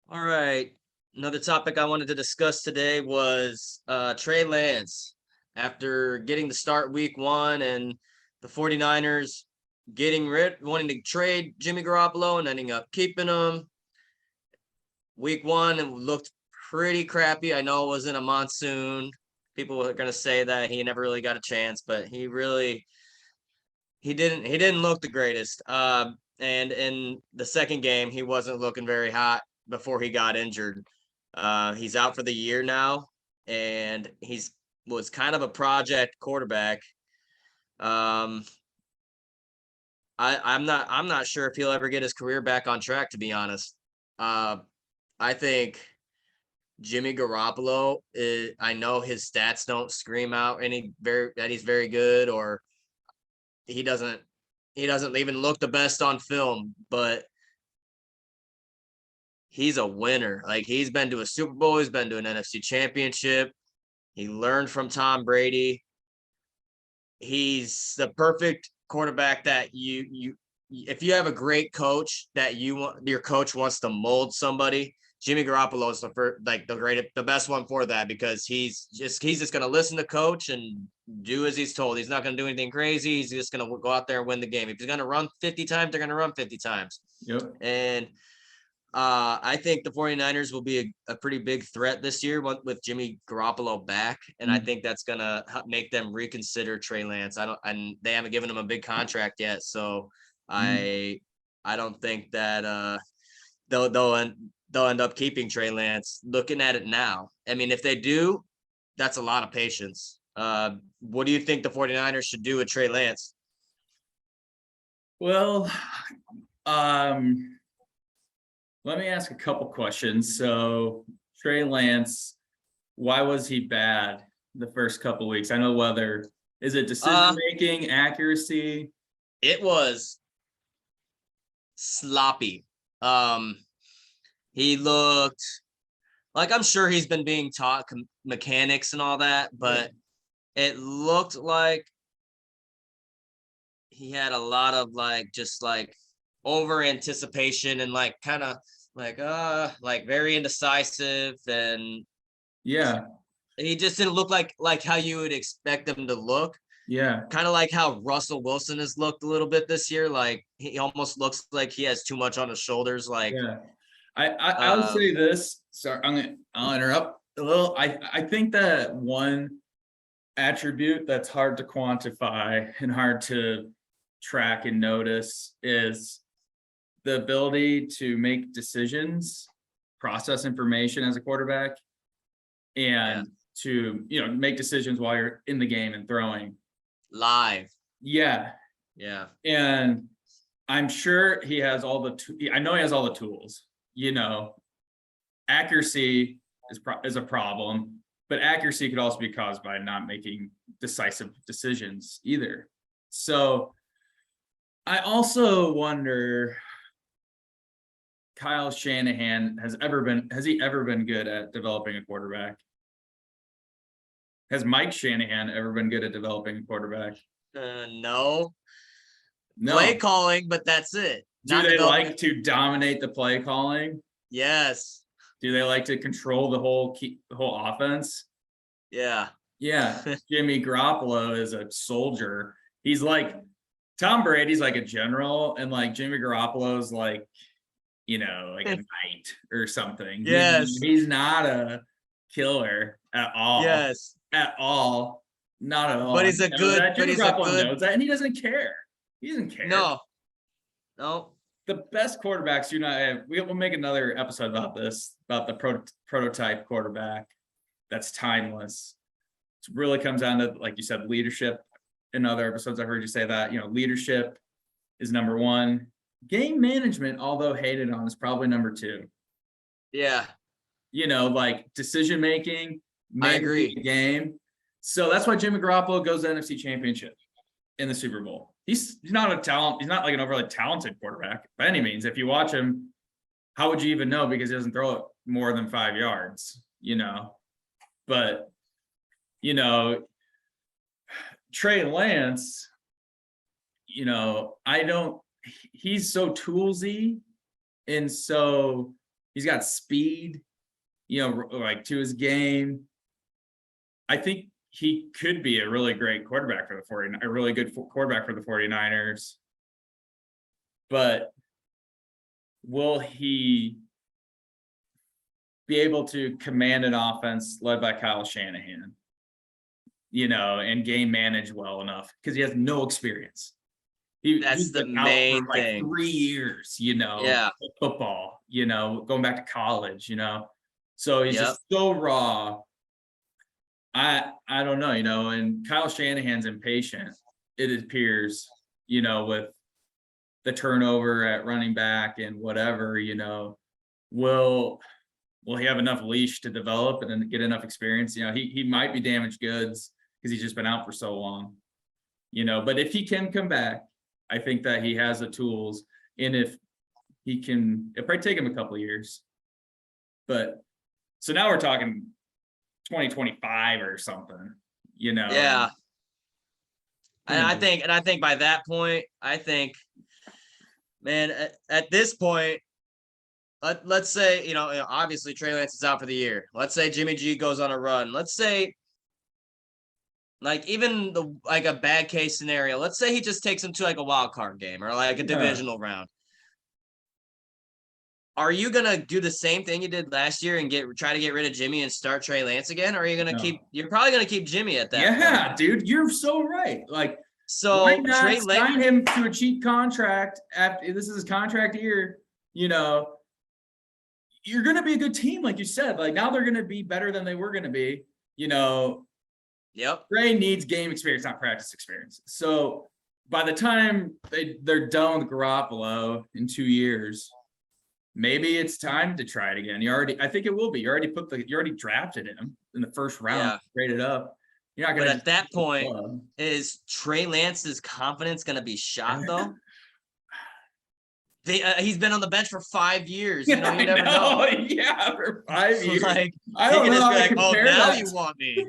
All right. Another topic I wanted to discuss today was Trey Lance. After getting to start week one and the 49ers wanting to trade Jimmy Garoppolo and ending up keeping him. Week one and looked pretty crappy. I know it was in a monsoon. People are gonna say that he never really got a chance, but he didn't look the greatest. And in the second game, he wasn't looking very hot before he got injured. He's out for the year now, and he's was kind of a project quarterback. Um, I'm not sure if he'll ever get his career back on track, to be honest. Uh, I think Jimmy Garoppolo I know his stats don't scream out that he's very good, or he doesn't he doesn't even look the best on film, but he's a winner. Like, he's been to a Super Bowl, he's been to an NFC championship. He learned from Tom Brady. He's the perfect quarterback that you if you have a great coach that your coach wants to mold somebody. Jimmy Garoppolo is the best one for that, because he's just going to listen to coach and do as he's told. He's not going to do anything crazy. He's just going to go out there and win the game. If he's going to run 50 times, they're going to run 50 times. Yep. And I think the 49ers will be a pretty big threat this year with Jimmy Garoppolo back. And I think that's going to make them reconsider Trey Lance. And they haven't given him a big contract yet. So I don't think that they'll end up keeping Trey Lance. Looking at it now, I mean, if they do, that's a lot of patience. What do you think the 49ers should do with Trey Lance? Well, let me ask a couple questions. So, Trey Lance, why was he bad the first couple weeks? I know is it decision making, accuracy? It was sloppy. He looked like, I'm sure he's been being taught mechanics and all that, but it looked like he had a lot of just over anticipation and kind of very indecisive, and he just didn't look like how you would expect him to look. Kind of like how Russell Wilson has looked a little bit this year. Like, he almost looks like he has too much on his shoulders. I'll say this. Sorry, I'll interrupt a little. I think that one attribute that's hard to quantify and hard to track and notice is the ability to make decisions, process information as a quarterback, and to make decisions while you're in the game and throwing live. Yeah. And I'm sure he has I know he has all the tools. Accuracy is a problem, but accuracy could also be caused by not making decisive decisions either. So I also wonder, Kyle Shanahan has he ever been good at developing a quarterback? Has Mike Shanahan ever been good at developing a quarterback? No. Play calling, but that's it. Do they like to dominate the play calling? Yes. Do they like to control the whole offense? Yeah. Jimmy Garoppolo is a soldier. He's like Tom Brady's like a general, and Jimmy Garoppolo's like a knight or something. Yes. He's not a killer at all. Yes. At all. Not at all. But he's a good. Jimmy Garoppolo knows that, and he doesn't care. He doesn't care. No. The best quarterbacks do not. We'll make another episode about this, about the prototype quarterback that's timeless. It really comes down to, like you said, leadership. In other episodes, I heard you say that, leadership is number one. Game management, although hated on, is probably number two. Yeah. Decision making. I agree. Game. So that's why Jimmy Garoppolo goes to the NFC Championship in the Super Bowl. He's not a talent. He's not like an overly talented quarterback by any means. If you watch him, how would you even know? Because he doesn't throw it more than 5 yards, But, Trey Lance, he's so toolsy and so He's got speed, like to his game. I think he could be a really great quarterback for the 49ers, a really good quarterback for the 49ers. But will he be able to command an offense led by Kyle Shanahan, and game manage well enough? Because he has no experience. That's He's the been out for main like thing. 3 years, Yeah. football, going back to college, so he's Yep. just so raw. I don't know, and Kyle Shanahan's impatient, it appears, with the turnover at running back and whatever, will he have enough leash to develop and then get enough experience? He might be damaged goods because he's just been out for so long, but if he can come back, I think that he has the tools. And if he can, it'll probably take him a couple of years. But so now we're talking 2025 or something, Yeah. And I think by that point, man, at this point, let's say, obviously Trey Lance is out for the year. Let's say Jimmy G goes on a run. Let's say, like, even a bad case scenario, let's say he just takes him to like a wild card game or like a divisional round. Are you gonna do the same thing you did last year and try to get rid of Jimmy and start Trey Lance again? Or are you gonna you're probably gonna keep Jimmy at that point? Dude, you're so right. Like, so why not Trey sign him to a cheap contract after this is his contract year? You're gonna be a good team, like you said. Like, now they're gonna be better than they were gonna be. Yep. Trey needs game experience, not practice experience. So by the time they're done with Garoppolo in 2 years, maybe it's time to try it again. I think it will be. You already drafted him in the first round, graded up. You're not gonna. But at that point, is Trey Lance's confidence gonna be shot though? He's been on the bench for 5 years. You never know. Yeah, for 5 years. Like, I don't know how to like, compare now that. you want me.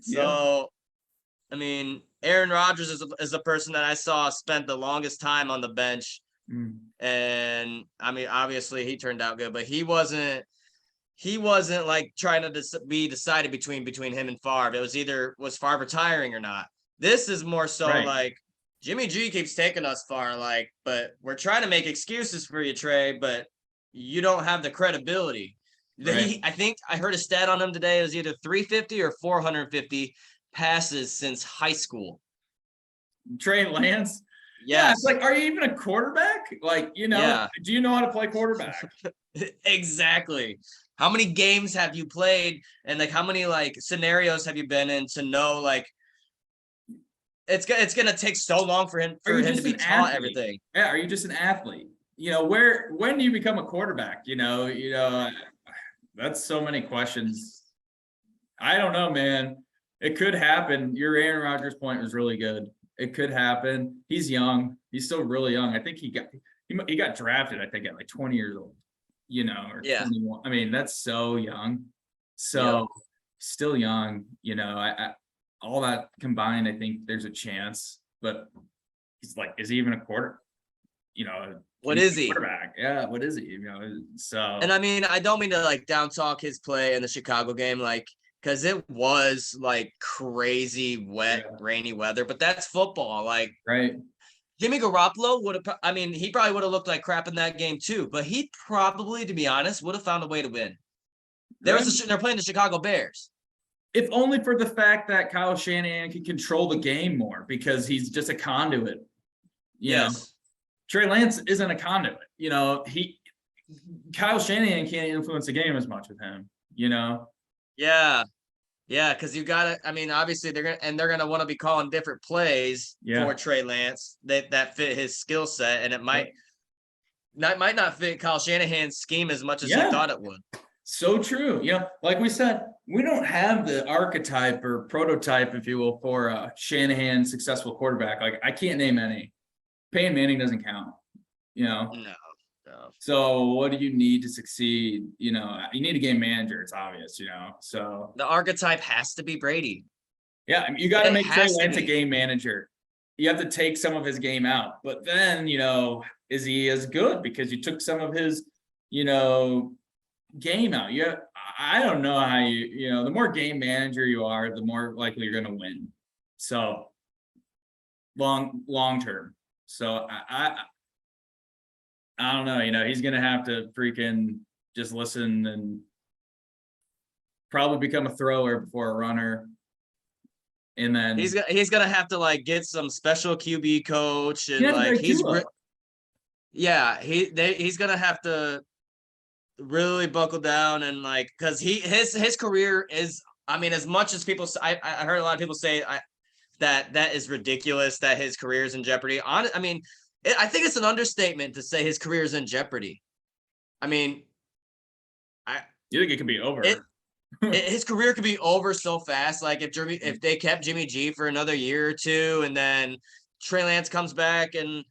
So, I mean, Aaron Rodgers is a person that I saw spent the longest time on the bench. And I mean, obviously he turned out good, but he wasn't like trying to be decided between him and Favre. It was was Favre retiring or not. This is more so like, Jimmy G keeps taking us far, like, but we're trying to make excuses for you, Trey, but you don't have the credibility. Right. I think I heard a stat on him today. It was either 350 or 450 passes since high school. Trey Lance? Yes. Yeah, it's like, are you even a quarterback? Like, do you know how to play quarterback? Exactly. How many games have you played, and like how many like scenarios have you been in to know like it's gonna take so long for him to be taught everything? Yeah, are you just an athlete? When do you become a quarterback? That's so many questions. I don't know, man. It could happen. Your Aaron Rodgers point was really good. It could happen. He's young. He's still really young. I think he got drafted, I think, at like 20 years old, or 21. I mean, that's so young. So still young, I all that combined, I think there's a chance, but he's like, is he even a quarter? What is he? Quarterback. Yeah, what is he? So. And I mean, I don't mean to like down talk his play in the Chicago game, like, because it was like crazy wet, rainy weather, but that's football. Like, Jimmy Garoppolo would have. I mean, he probably would have looked like crap in that game too, but he probably, to be honest, would have found a way to win. They're playing the Chicago Bears. If only for the fact that Kyle Shanahan can control the game more because he's just a conduit. Yes. Trey Lance isn't a conduit. Kyle Shanahan can't influence the game as much with him. Yeah, because you got to. I mean, obviously they're gonna want to be calling different plays for Trey Lance that fit his skill set, and it might not fit Kyle Shanahan's scheme as much as he thought it would. So true. Like we said, we don't have the archetype or prototype, if you will, for a Shanahan successful quarterback. Like, I can't name any. Peyton Manning doesn't count. No. So what do you need to succeed? You need a game manager. It's obvious. So the archetype has to be Brady. Yeah, I mean, you got to make Trey Lance a game manager. You have to take some of his game out, but then is he as good because you took some of his game out. I don't know how the more game manager you are, the more likely you're going to win. So long term. So I don't know. He's going to have to freaking just listen and probably become a thrower before a runner. And then he's gonna have to like get some special QB coach and like he's gonna have to really buckle down and like because his career is, I mean, as much as people I heard a lot of people say that is ridiculous that his career is in jeopardy. I think it's an understatement to say his career is in jeopardy. I mean, you think it could be over? His career could be over so fast. Like if they kept Jimmy G for another year or two, and then Trey Lance comes back, and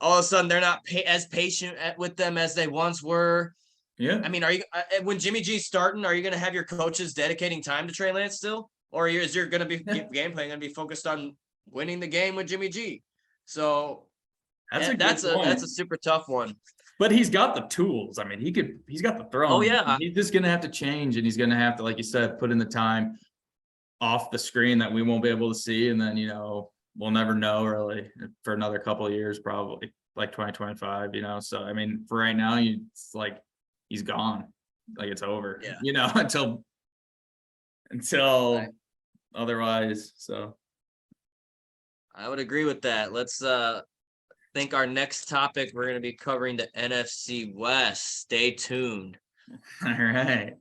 all of a sudden they're not as patient with them as they once were. Yeah. I mean, are you when Jimmy G's starting? Are you going to have your coaches dedicating time to Trey Lance still, or is your going to be game plan going to be focused on winning the game with Jimmy G? So that's a super tough one. But he's got the tools. I mean, he's got the throne. Oh yeah. He's just going to have to change, and he's going to have to, like you said, put in the time off the screen that we won't be able to see. And then, we'll never know really for another couple of years, probably like 2025, So, I mean, for right now, it's like he's gone. Like it's over, until right. Otherwise. So I would agree with that. Let's think our next topic, we're going to be covering the NFC West. Stay tuned. All right.